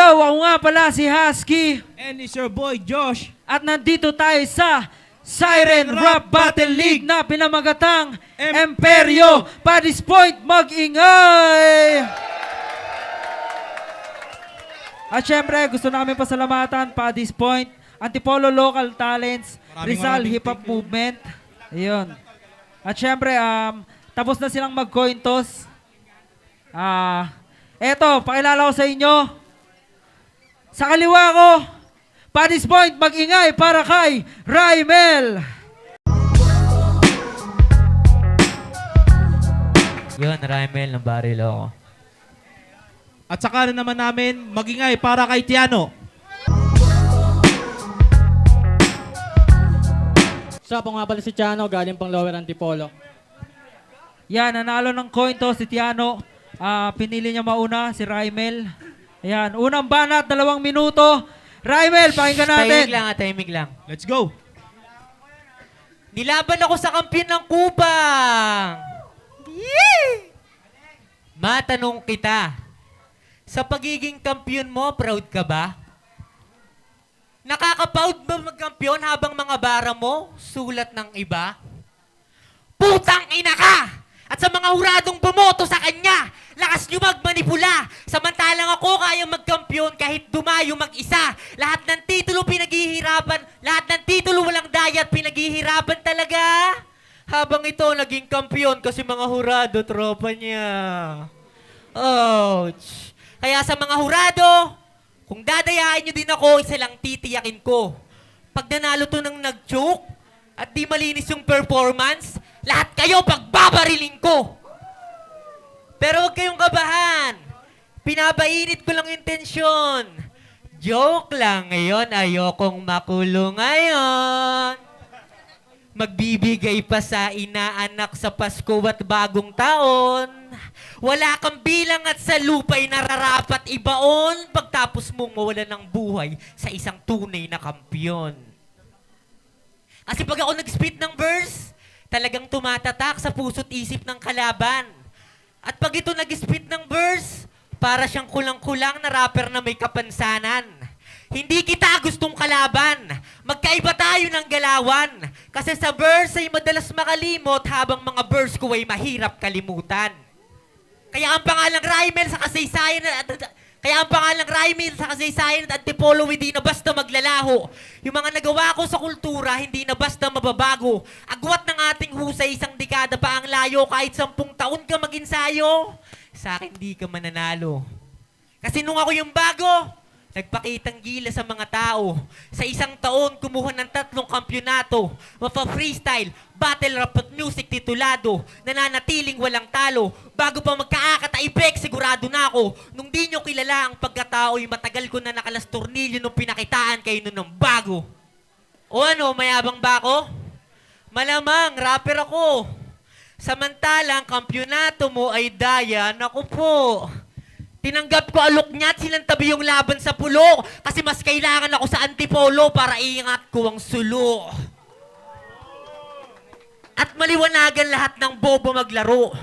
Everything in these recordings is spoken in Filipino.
Yo, ako nga pala si Husky. And it's your boy Josh. At nandito tayo sa Siren Rap Battle League na pinamagatang Imperyo. Paddy's Point, mag-ingay! At syempre, gusto namin pasalamatan Paddy's Point, Antipolo Local Talents, Rizal Hip Hop Movement. Ayun. At syempre, tapos na silang mag-coin toss. Eto, pakilala ko sa inyo. Sa kaliwa ko, Paddy's Point, mag-ingay para kay Raimel. Yun, Raimel ng Barilo ako. At sa kanan naman namin, magingay para kay Tiano. Sa po nga pala si Tiano, galing pang Lower Antipolo. Yan, nanalo ng coin toss si Tiano. Pinili niya mauna, si Raimel. Ayan, unang banat, 2 minuto. Raimel, pakinggan natin. Tahimik lang. Let's go. Nilaban ako sa kampiyon ng Kubang. Yee! Matanong kita, sa pagiging kampiyon mo, proud ka ba? Nakaka-proud ba magkampiyon habang mga bara mo, sulat ng iba? Putang ina ka! At sa mga huradong bumoto sa kanya, lakas nyo magmanipula. Samantalang ako kayang magkampiyon kahit dumayo mag-isa. Lahat ng titulo pinaghihirapan, lahat ng titulo walang dayat pinaghihirapan talaga. Habang ito naging kampiyon kasi mga hurado, tropa niya. Ouch! Kaya sa mga hurado, kung dadayain nyo din ako, isa lang titiyakin ko. Pag nanalo to ng nag-joke at di malinis yung performance, lahat kayo pagbabariling ko. Pero huwag kayong kabahan. Pinapainit ko lang yung tensyon. Joke lang ngayon, ayokong makulong ngayon. Magbibigay pa sa inaanak sa Pasko at bagong taon. Wala kang bilang at sa lupa'y nararapat ibaon pagtapos mong mawalan ng buhay sa isang tunay na kampiyon. Kasi pag ako nag-spit ng verse, talagang tumatatak sa puso't isip ng kalaban. At pag ito nag-spit ng verse, para siyang kulang-kulang na rapper na may kapansanan. Hindi kita gustong kalaban. Magkaiba tayo ng galawan. Kasi sa verse ay madalas makalimot habang mga verse ko ay mahirap kalimutan. Kaya ang pangalang Raimel sa kasaysayan at Antipolo hindi na basta maglalaho. Yung mga nagawa ko sa kultura, hindi na basta mababago. Agwat ng ating husay, isang dekada pa ang layo. Kahit 10 taon ka mag-insayo, sa akin di ka mananalo. Kasi nung ako yung bago, nagpakitang gila sa mga tao. Sa isang taon, kumuha ng 3 kampyonato. Mapa-freestyle, battle rap at music titulado. Nananatiling walang talo. Bago pa magkaakataipek, sigurado na ako. Nung di nyo kilala ang pagkatao'y matagal ko na nakalas tornilyo nung pinakitaan kayo nun ng bago. O ano, mayabang ba ako? Malamang, rapper ako. Samantalang, kampyonato mo ay daya. Naku po. Tinanggap ko alok niya at silantabi yung laban sa pulo kasi mas kailangan ako sa Antipolo para iingat ko ang sulo. At maliwanagan lahat ng bobo maglaro.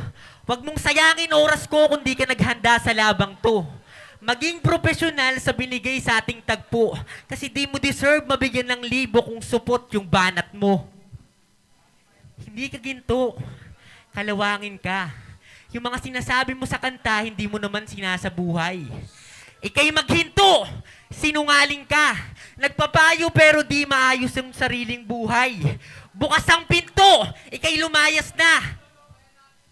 Huwag mong sayangin oras ko kung di ka naghanda sa labang to. Maging profesional sa binigay sa ating tagpo kasi di mo deserve mabigyan ng libo kung supot yung banat mo. Hindi ka ginto. Kalawangin ka. Yung mga sinasabi mo sa kanta, hindi mo naman sinasabuhay. Ika'y maghinto! Sinungaling ka! Nagpapayo pero di maayos yung sariling buhay. Bukas ang pinto! Ika'y lumayas na!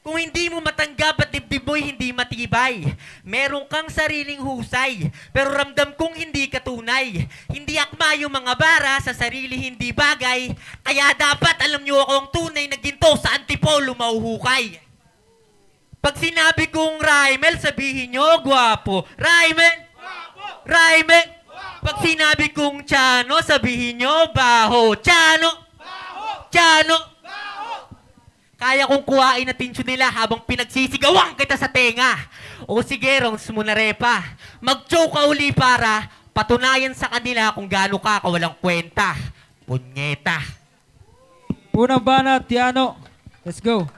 Kung hindi mo matanggap at dibdib mo'y hindi matibay. Meron kang sariling husay, pero ramdam kong hindi ka tunay. Hindi akma yung mga bara sa sarili hindi bagay. Kaya dapat alam niyo akong tunay na ginto sa Antipolo mauhukay. Pag sinabi kong Raimel, sabihin nyo, gwapo. Raimel! Raimel! Pag sinabi kong Tiano, sabihin nyo, baho. Tiano! Tiano! Kaya kong kuhain na tinsyo nila habang pinagsisigawan kita sa tenga. O sige, rounds mo na repa. Mag-choke ka uli para patunayan sa kanila kung gaano ka kawalang kwenta. Punyeta. Unang banat, Tiano. Let's go.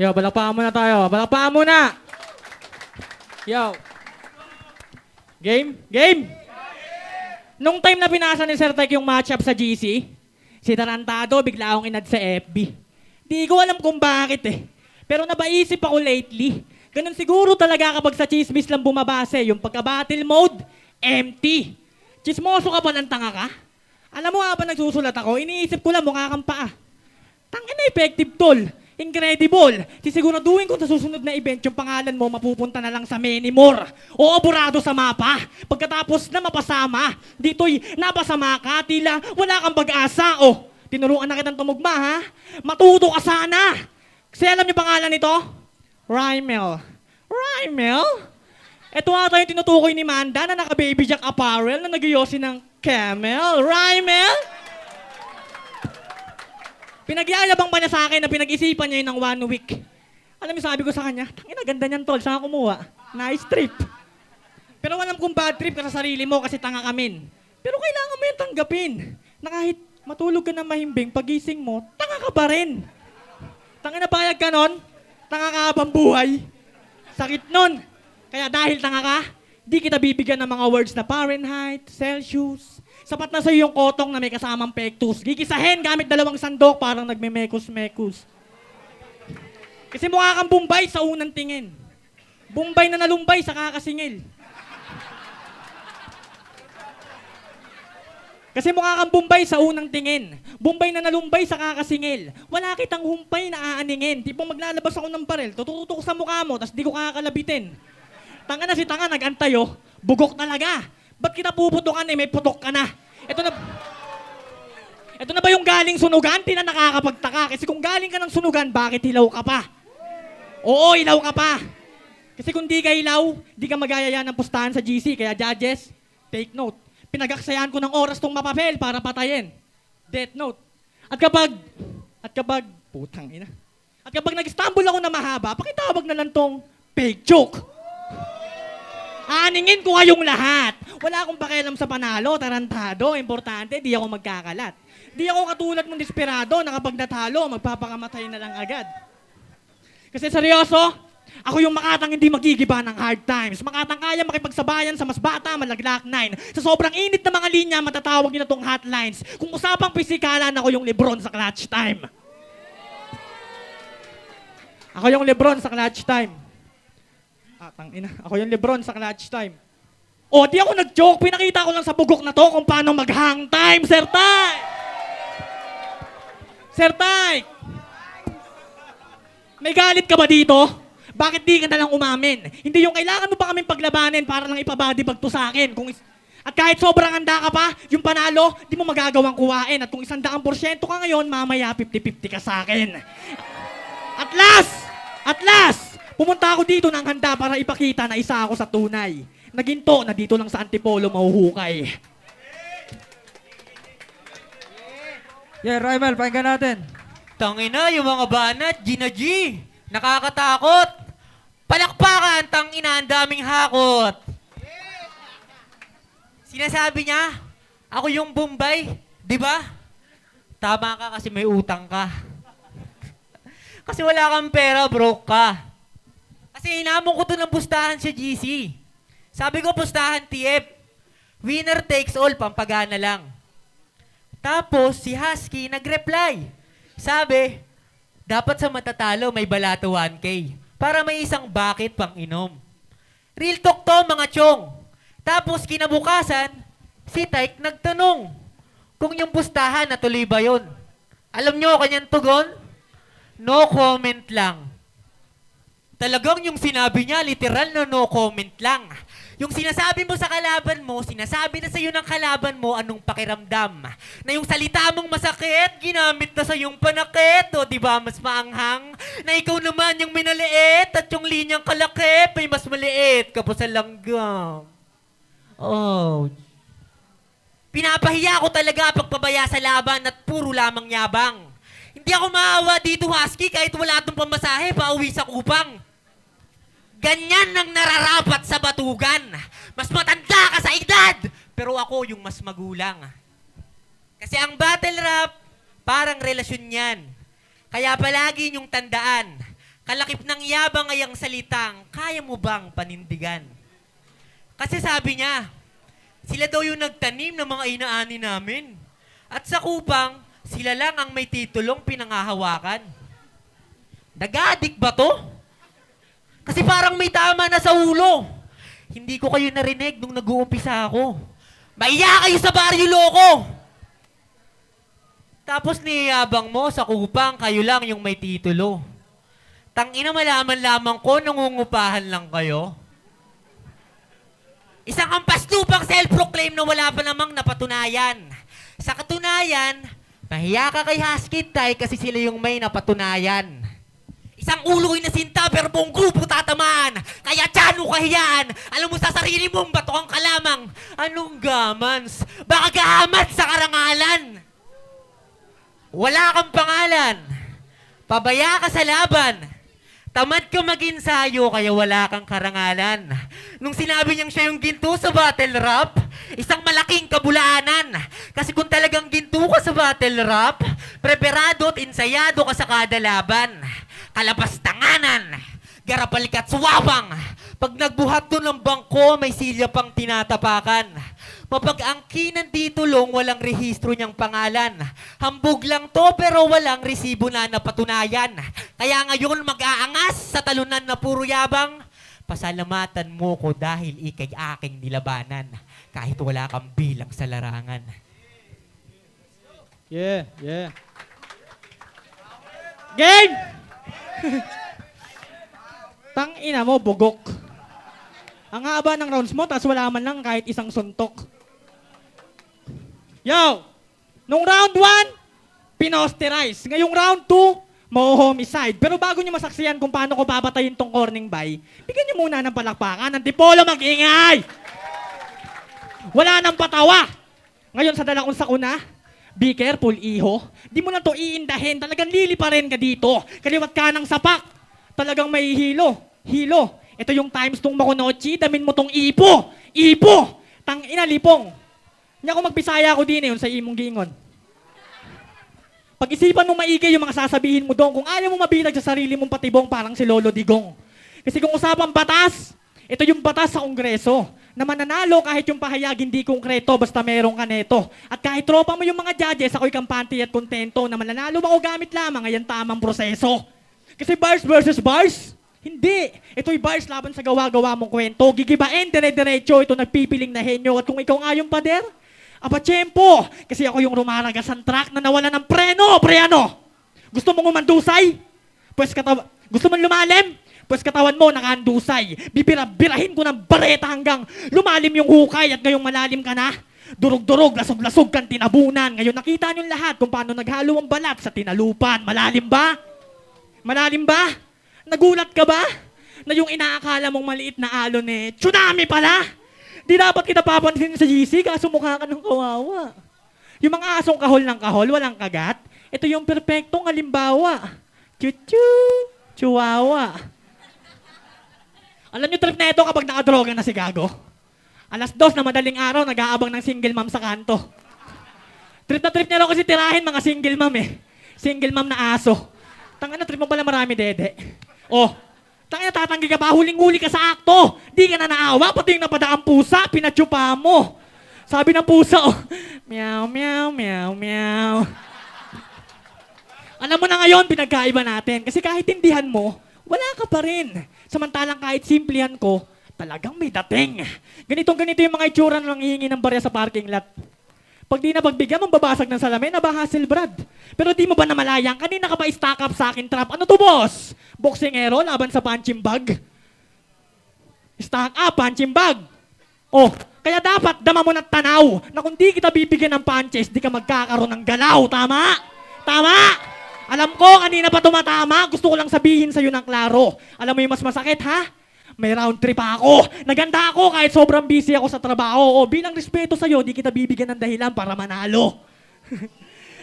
Yo, balakpakan muna tayo. Balakpakan muna! Yo. Game? Game! Nung time na pinasa ni Sir Tek yung matchup sa GC, si Tarantado bigla akong inad sa FB. Di ko alam kung bakit eh. Pero nabaisip ako lately. Ganun siguro talaga kapag sa chismis lang bumabase, yung pagka-battle mode, empty. Chismoso ka ba ng tanga ka? Alam mo habang nagsusulat ako, iniisip ko lang mukha kang paa. Tangina effective tol. Incredible. Sisiguraduhin ko sa susunod na event yung pangalan mo mapupunta na lang sa many more. O aburado sa mapa. Pagkatapos na mapasama, dito'y napasama ka, tila wala kang pag-asa. O, tinuruan na kitang tumugma ha? Matuto ka sana. Kasi alam niyo pangalan nito? Rymel. Rymel? Ito ata yung tinutukoy ni Manda na naka-baby jack apparel na nagyosi ng camel. Rymel? Pinagyayabang pa niya sa akin na pinag-isipan niya yun ng 1 week. Alam mo, sabi ko sa kanya, tangina, ganda niyan tol, saan ka kumuha? Nice trip. Pero alam kong bad trip ka sa sarili mo kasi tanga kamin. Pero kailangan mo yung tanggapin. Na kahit matulog ka na mahimbing, pagising mo, tanga ka pa rin. Tangina, payag ka nun, tanga ka habang buhay. Sakit nun. Kaya dahil tanga ka, di kita bibigyan ng mga words na Fahrenheit, Celsius. Sapat na sa'yo yung kotong na may kasamang pektus. Gigisahin gamit 2 sandok parang nagme-mekus-mekus. Kasi mukha kang Bombay sa unang tingin. Bombay na nalumbay sa kakasingil. Kasi mukha kang Bombay sa unang tingin. Bombay na nalumbay sa kakasingil. Wala kitang humpay na aaningin. Tipong maglalabas ako ng barel, tututok ko sa mukha mo, tas di ko kakalabitin. Tanga na si tanga, nag-antayo, bugok talaga. Ba't kita puputukan eh, may putok ka na. Ito na ba yung galing sunugan? Di na nakakapagtaka. Kasi kung galing ka ng sunugan, bakit hilaw ka pa? Oo, hilaw ka pa. Kasi kung di ka hilaw, di ka magayaya ng pustahan sa GC. Kaya judges, take note. Pinagaksayan ko ng oras tong mapapel para patayin. Death note. At kapag, putang ina. At kapag nag-stumble ako na mahaba, pakitawag na lang tong fake joke. Aaningin ko kayong lahat. Wala akong pakialam sa panalo, tarantado. Importante, di ako magkakalat. Di ako katulad mong desperado na kapag natalo, magpapakamatay na lang agad. Kasi seryoso, ako yung makatang hindi magigiba ng hard times. Makatang kaya makipagsabayan sa mas bata, malaglag 9. Sa sobrang init na mga linya, matatawag nyo na tong hotlines. Kung usapang pisikalan, ako yung Lebron sa clutch time. Ako yung Lebron sa clutch time. Tangina. Ako yung Lebron sa clutch time. O, di ako nag-joke. Pinakita ko lang sa bugok na to kung paano mag-hang time, Sir Tay! Sir Tay! May galit ka ba dito? Bakit di ka na lang umamin? Hindi yung kailangan mo pa kaming paglabanin para lang ipabody bag to sa akin. At kahit sobrang handa ka pa, yung panalo, di mo magagawang kuhain. At kung 100% ka ngayon, mamaya 50-50 ka sa akin. At last! Pumunta ako dito ng handa para ipakita na isa ako sa tunay. Naginto na dito lang sa Antipolo mahuhukay. Yeah, Rymel, pakinggan natin. Tangina, yung mga banat, Gina G. Nakakatakot. Palakpakan, tangina, ang daming hakot. Sinasabi niya, ako yung Bombay, di ba? Tama ka kasi may utang ka. Kasi wala kang pera, broke ka. Kasi inamon ko to ng pustahan sa GC. Sabi ko, pustahan TF. Winner takes all, pampagana lang. Tapos, si Husky nag-reply. Sabi, dapat sa matatalo may balato 1K. Para may isang bucket pang inom. Real talk to, mga chong. Tapos, kinabukasan, si Tyke nagtanong kung yung pustahan natuloy ba yun. Alam nyo, kanyang tugon? No comment lang. Talagang yung sinabi niya, literal na no comment lang. Yung sinasabi mo sa kalaban mo, sinasabi na sa'yo ng kalaban mo anong pakiramdam. Na yung salita mong masakit, ginamit na sa yung panakit. O diba, mas maanghang? Na ikaw naman yung minaliit at yung linyang kalakip ay mas maliit ka pa sa langgam. Oh. Pinapahiya ko talaga pagpabaya sa laban at puro lamang yabang. Hindi ako maawa dito, Husky, kahit wala itong pamasahe, pauwi sa kupang. Ganyan ang nararapat sa batugan. Mas matanda ka sa edad, pero ako yung mas magulang. Kasi ang battle rap, parang relasyon yan. Kaya palagi niyong tandaan, kalakip ng yabang ay ang salitang, kaya mo bang panindigan? Kasi sabi niya, sila daw yung nagtanim ng mga inaani namin. At sa kupang, sila lang ang may titulong pinangahawakan. Nag-addict ba to? Kasi parang may tama na sa ulo. Hindi ko kayo narinig nung nag-uumpisa ako. Maiya kayo sa baryo loko! Tapos niyabang mo sa kupang, kayo lang yung may titulo. Tangina, malaman lamang ko, nangungupahan lang kayo. Isang ampaslupang self-proclaim na wala pa namang napatunayan. Sa katunayan, mahiya ka kay Husky Tay kasi sila yung may napatunayan. Isang ulo na sinta pero buong grupo tatamaan. Kaya tiyan mo kahiyaan. Alam mo sa sarili mong bato ang kalamang. Anong gamans? Baka gahaman sa karangalan. Wala kang pangalan. Pabaya ka sa laban. Tamad ka mag-ensayo kaya wala kang karangalan. Nung sinabi niyang siya yung ginto sa battle rap, isang malaking kabulaanan. Kasi kung talagang ginto ka sa battle rap, preparado at ensayado ka sa kada laban. Kalabastanganan, garapal ka't suwawang. Pag nagbuhat doon ng bangko, may silya pang tinatapakan. Mapag-angkinan dito long, walang rehistro niyang pangalan. Hambog lang to pero walang resibo na napatunayan. Kaya ngayon mag-aangas sa talunan na puro yabang. Pasalamatan mo ko dahil ikay aking nilabanan. Kahit wala kang bilang sa larangan. Yeah, yeah. Game! Tang ina mo, bugok. Ang haba ng rounds mo, tas wala man lang kahit isang suntok. Yo! Nung round 1, pinosterize. Ngayong round 2, mo-homicide. Pero bago nyo masaksiyan kung paano ko papatayin tong corning by, bigyan nyo muna ng palakpakan. Antipolo, mag-ingay! Wala nang patawa. Ngayon sa dala kong sakuna, be careful, iho. Di mo na to iindahin. Talagang lili pa rin ka dito. Kaliwat ka ng sapak. Talagang may hilo. Hilo. Ito yung times tong makunochi. Damin mo tong ipo. Ipo! Tang ina, lipong. Nya kung magbisaya ako din yun sa imong gingon. Pag-isipan mo maigi yung mga sasabihin mo doon. Kung ayaw mo mabinag sa sarili mong patibong parang si Lolo Digong. Kasi kung usapang batas, ito yung batas sa Kongreso na mananalo kahit yung pahayag hindi konkreto basta merong ka neto. At kahit tropa mo yung mga judges, ako'y kampante at kontento na mananalo ako gamit lamang ayan tamang proseso. Kasi bars versus bars, hindi. Ito'y bars laban sa gawa-gawa mong kwento. Gigibain, dire-diretso, ito nagpipiling na henyo. At kung ikaw nga yung pader, aba tiyempo. Kasi ako yung rumaragas ang track na nawala ng preno, preano. Gusto mong umandusay? Pues gusto mong lumalim? Pues katawan mo nakaandusay. Bibirahin ko ng bareta hanggang lumalim yung hukay at ngayong malalim ka na. Durog-durog, lasog-lasog kang tinabunan. Ngayon nakita niyo lahat kung paano naghalo ang balat sa tinalupan. Malalim ba? Malalim ba? Nagulat ka ba? Na yung inaakala mong maliit na alon tsunami pala? Di dapat kita papansin sa GC kaso mukha ka ng kawawa. Yung mga asong kahol ng kahol, walang kagat. Ito yung perpektong halimbawa. Chuchu, chihuahua. Alam nyo trip na ito kapag nakadroga na si Gago? 2:00 na madaling araw, nag-aabang ng single mom sa kanto. Trip na trip niya raw kasi tirahin mga single mom Single mom na aso. Tanga na trip mo pala marami dede. Oh, tanga na tatanggi ka pa, huling-huli ka sa akto. Di ka na naawa, pati yung napadaang pusa, pinatsupa mo. Sabi ng pusa, meow, meow, meow, meow. Alam mo na ngayon, pinagkaiba natin. Kasi kahit tindihan mo, wala ka pa rin. Samantalang kahit simplihan ko, talagang may dating. Ganito yung mga itsura na nanghihingi ng barya sa parking lot. Pag di na pagbigyan, mambabasag ng salamin, nabahasil Brad. Pero di mo ba namalayang, kanina ka pa stock up sa akin trap. Ano to boss? Boxingero laban sa punching bag? Stock up, punching bag. Oh, kaya dapat dama mo ng tanaw na kung di kita bibigyan ng punches, di ka magkakaroon ng galaw. Tama? Tama? Alam ko, kanina pa tumatama. Gusto ko lang sabihin sa'yo ng klaro. Alam mo yung mas masakit, ha? May round trip ako. Naganda ako kahit sobrang busy ako sa trabaho. O bilang respeto sa'yo, di kita bibigyan ng dahilan para manalo.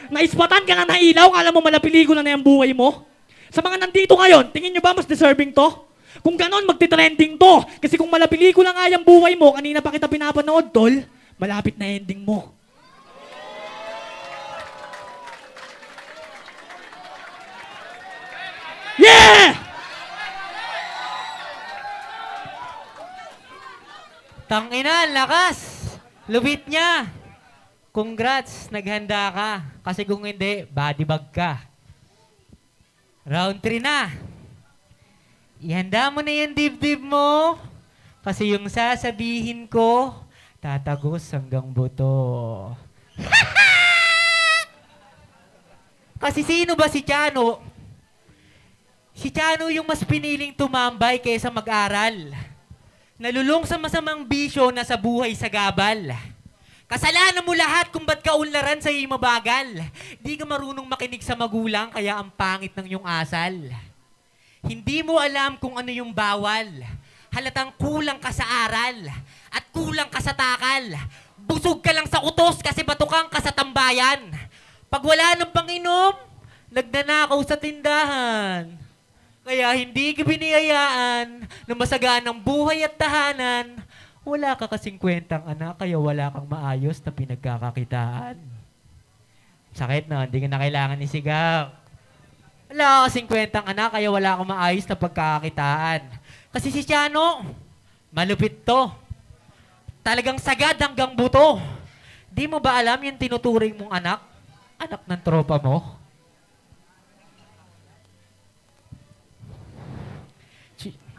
Naispatan ka na ng ilaw, kala mo malapiligol na yung buhay mo? Sa mga nandito ngayon, tingin nyo ba mas deserving to? Kung ganon, magti-trending to. Kasi kung malapiligol na nga yung buhay mo, kanina pa kita pinapanood, tol, malapit na ending mo. Yeah! Tangina, lakas! Lubit niya! Congrats, naghanda ka. Kasi kung hindi, body bag ka. Round 3 na. Ihanda mo na yung dibdib mo. Kasi yung sasabihin ko, tatagos hanggang buto. Kasi sino ba si Chano? Si Chano yung mas piniling tumambay kaysa mag-aral. Nalulong sa masamang bisyo na sa buhay sa gabal. Kasalanan mo lahat kung ba't ka unlaran sa iyong mabagal. Di ka marunong makinig sa magulang kaya ang pangit ng iyong asal. Hindi mo alam kung ano yung bawal. Halatang kulang ka sa aral at kulang ka sa takal. Busog ka lang sa utos kasi batukang ka sa tambayan. Pag wala ng panginom, nagnanakaw sa tindahan. Kaya hindi ka biniyayaan na masaganang buhay at tahanan. Wala ka kasing kwentang anak, kaya wala kang maayos na pinagkakakitaan. Sakit na, hindi ka na kailangan isigaw. Wala ka kasing kwentang anak, kaya wala kang maayos na pagkakakitaan. Kasi si Chano, malupit to. Talagang sagad hanggang buto. Di mo ba alam yung tinuturing mong anak? Anak ng tropa mo?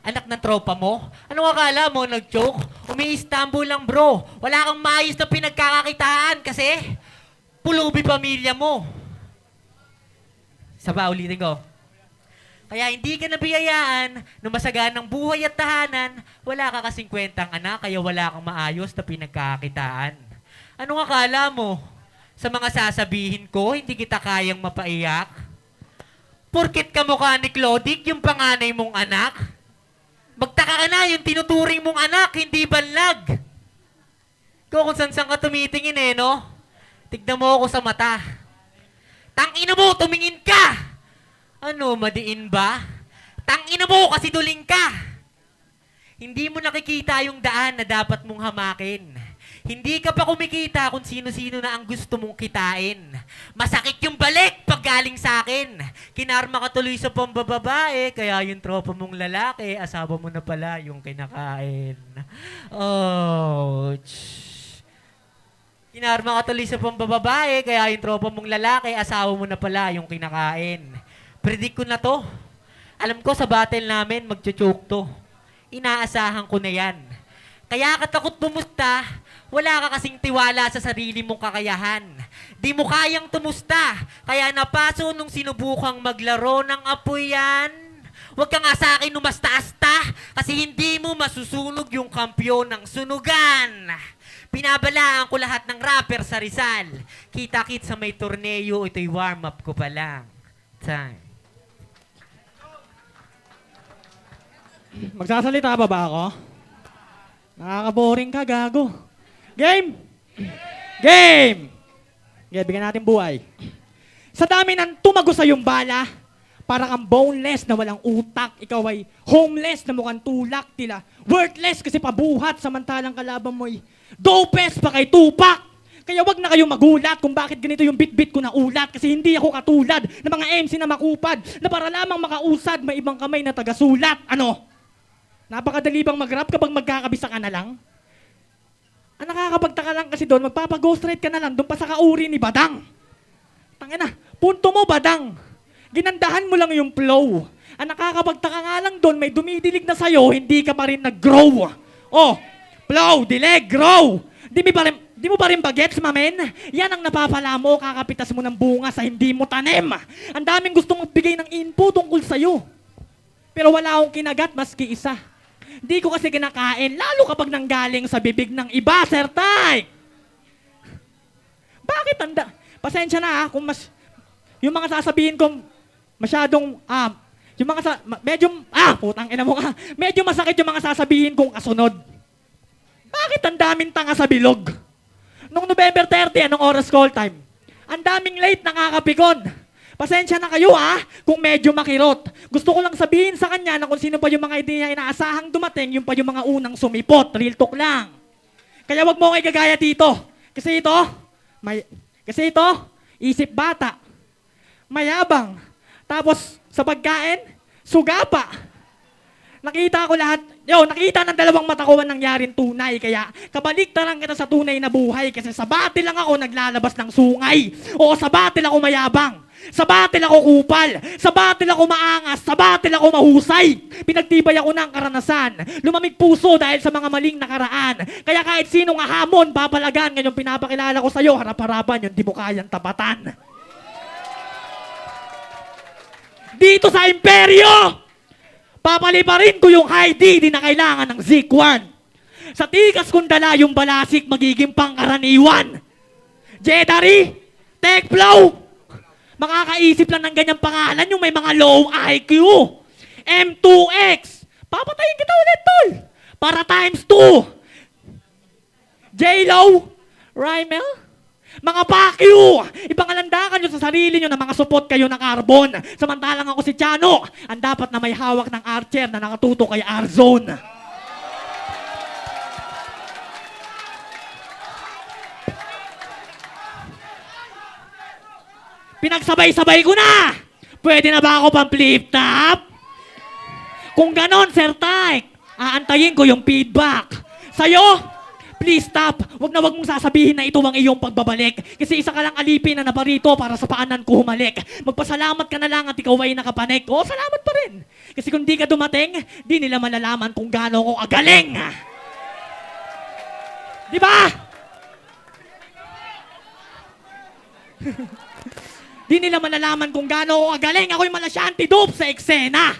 Anak ng tropa mo? Anong akala mo? Nag-joke? Umi-Istanbul lang bro. Wala kang maayos na pinagkakakitaan kasi pulubi pamilya mo. Saba, ulitin ko. Kaya hindi ka nabiyayaan na masaganang buhay at tahanan, wala ka kasing kwentang anak, kaya wala kang maayos na pinagkakakitaan. Anong akala mo? Sa mga sasabihin ko, hindi kita kayang mapaiyak? Porket kamukha ni Clodic, yung panganay mong anak? Magtaka ka na, yung tinuturing mong anak, hindi banlag. Ikaw kung saan ka tumitingin eh, no? Tignan mo ako sa mata. Tangina mo, tumingin ka! Ano, madiin ba? Tangina mo, kasi duling ka! Hindi mo nakikita yung daan na dapat mong hamakin. Hindi ka pa kumikita kung sino-sino na ang gusto mong kitain. Masakit yung balik pag galing sa akin. Kinarma ka tuloy sa pambababae, kaya yung tropa mong lalaki, asawa mo na pala yung kinakain. Ouch. Kinarma ka tuloy sa pambababae, kaya yung tropa mong lalaki, asawa mo na pala yung kinakain. Predict ko na to. Alam ko sa battle namin, magchuchok to. Inaasahan ko na yan. Kaya ka takot bumusta, wala ka kasing tiwala sa sarili mong kakayahan. Di mo kayang tumusta, kaya napaso nung sinubukang maglaro ng apoy yan. Huwag ka nga sa akin umasta-asta, kasi hindi mo masusunog yung kampyon ng sunugan. Pinabalaan ko lahat ng rapper sa Rizal. Kita-kit sa may torneo, ito'y warm-up ko pa lang. Time. Magsasalita ba ako? Nakaka-boring ka, gago. Game! Game! Okay, bigyan natin buhay. Sa dami ng tumago sa yung bala, para kang boneless na walang utak, ikaw ay homeless na mukhang tulak, tila worthless kasi pabuhat, samantalang kalaban mo'y dopest pa kay Tupac. Kaya wag na kayong magulat kung bakit ganito yung bit-bit ko na ulat, kasi hindi ako katulad ng mga MC na makupad, na para lamang makausad, may ibang kamay na tagasulat. Ano? Napakadali bang mag-rap kapag magkakabisa ka na lang? Ang nakakapagtaka lang kasi doon, magpapag-ghost rate ka na lang doon pa sa kauri ni Badang. Tangina, punto mo Badang. Ginandahan mo lang yung flow. Ang nakakapagtaka nga lang doon, may dumidilig na sa'yo, hindi ka pa rin nag-grow. Oh, flow, dileg, grow. Di mo pa rin bagets, mamen? Yan ang napapala mo, kakapitas mo ng bunga sa hindi mo tanim. Ang daming gustong magbigay ng info tungkol sa'yo. Pero wala akong kinagat maski isa. Di ko kasi kinakain, lalo kapag nanggaling sa bibig ng iba, Sir Tay. Bakit pasensya na kung yung mga sasabihin kong masyadong, putang ina mo ka, medyo masakit yung mga sasabihin kong kasunod. Bakit ang daming tanga sa bilog? Nung November 30, anong oras call time? Ang daming late nakakapikon. Pasensya na kayo kung medyo makirot. Gusto ko lang sabihin sa kanya na kung sino pa yung mga ideya inaasahang dumating, yung pa yung mga unang sumipot. Real talk lang. Kaya wag mo kayo gagaya dito. Kasi ito, isip bata. Mayabang. Tapos sa pagkain, suga pa. Nakita ko lahat Yo, nakita ng dalawang mata ko ang nangyaring tunay. Kaya kabaliktaran kita sa tunay na buhay. Kasi sa battle lang ako naglalabas ng sungay. O sa battle ako mayabang. Sa battle ako kupal. Sa battle ako maangas. Sa battle ako mahusay. Pinagtibay ako ng karanasan. Lumamig puso dahil sa mga maling nakaraan. Kaya kahit sinong ahamon, papalagan. Ngayong pinapakilala ko sa'yo, harap-harapan yung di mo kayang tapatan. Dito sa imperyo, papaliparin ko yung ID, di na kailangan ng Zik-1. Sa tikas kong dala yung balasik, magiging pangkaraniwan. Jedari, Techflow, makakaisip lang ng ganyang pangalan yung may mga low IQ. M2X, papatayin kita ulit, tol. Para times 2. J-Lo, Rymel, mga pakyu! Ipangalandakan nyo sa sarili nyo na mga supot kayo ng carbon. Samantalang ako si Chano, ang dapat na may hawak ng archer na nakatuto kay R-Zone. Pinagsabay-sabay ko na! Pwede na ba ako pang flip top? Kung ganon, Sir Tyke, aantayin ko yung feedback. Sa'yo, please stop. Wag mong sasabihin na ito ang iyong pagbabalik. Kasi isa ka lang alipin na naparito para sa paanan ko humalik. Magpasalamat ka na lang at ikaw ay nakapanik. Oo, salamat pa rin. Kasi kung di ka dumating, di nila malalaman kung gaano ko agaling. Di ba? Di nila malalaman kung gaano ko agaling. Ako'y malasyanti dope sa eksena.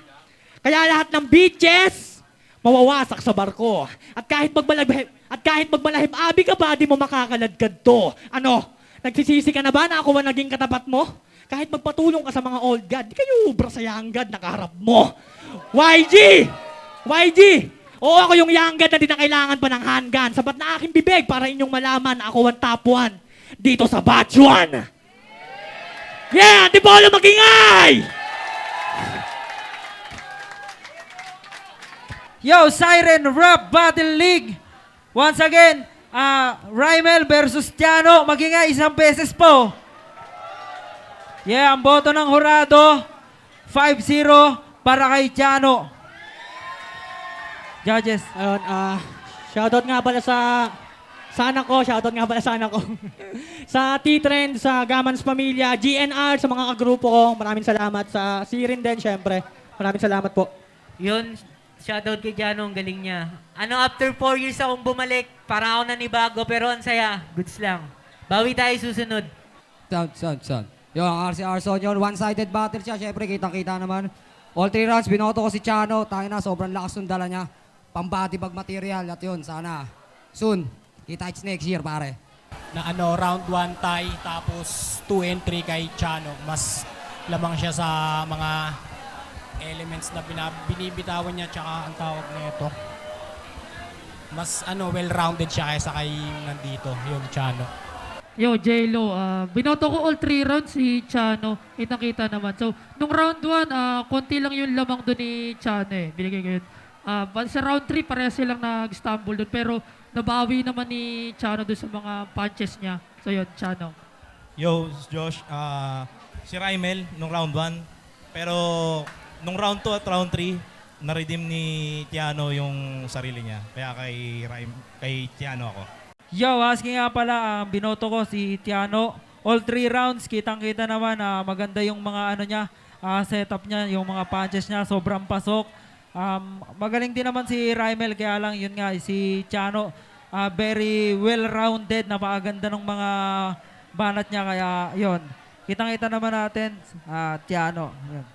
Kaya lahat ng bitches, mawawasak sa barko. At kahit magbalahib abi ka pa, di mo makakaladkad to. Ano? Nagsisisi ka na ba na ako ang naging katapat mo? Kahit magpatulong ka sa mga old god, di kayo ubra sa young god na kaharap mo. YG! YG! Oo, ako yung young god na di na kailangan pa ng handgun. Sapat na aking bibig para inyong malaman na ako ang top 1 dito sa batch 1. Yeah! Antipolo magingay! Yo, Siren Rap Battle League. Once again, Rymel versus Tiano. Magingay isang beses po. Yeah, ang boto ng hurado, 5-0 para kay Tiano. Judges. Ayun, shoutout nga pala sa anak ko, sa T-Trend, sa Gamans Pamilya, GNR, sa mga kagrupo ko. Maraming salamat. Sa Sirin din, syempre. Maraming salamat po. Yun, shoutout kay Jano, ang galing niya. After 4 years akong bumalik, para ako nanibago, pero ang saya. Goods lang. Bawi tayo susunod. Sound. Yung RCR Son yun, one-sided battle siya. Siyempre, kitang-kita naman. All 3 rounds, binoto ko si Chano. Tayo na, sobrang lakas ng dala niya. Pambati bag material. At yun, sana. Soon. Kita-kits next year, pare. Na round 1 tie, tapos 2 and 3 kay Chano. Mas lamang siya sa mga elements na binibitawan niya, tsaka ang tawag nito. Mas well-rounded siya kaysa kay nandito, yung Chano. Yo, J-Lo, binoto ko all 3 rounds si Chano. Kita naman. So, nung round 1, konti lang yung lamang doon ni Chano eh. Binigay ko yun. Sa round 3, pareha silang nag-stumble doon. Pero nabawi naman ni Chano doon sa mga punches niya. So yun, Chano. Yo, Josh, si Rymel nung round 1. Pero nung round 2 at round 3, na-redeem ni Tiano yung sarili niya. Kaya kay Tiano ako. Yo, asking nga pala, binoto ko si Tiano. All 3 rounds, kitang-kita naman, maganda yung mga niya, setup niya, yung mga punches niya, sobrang pasok. Magaling din naman si Rymel, kaya lang yun nga, si Tiano, very well-rounded, napakaganda ng mga banat niya, kaya yun. Kitang-kita naman natin, Tiano. Yun.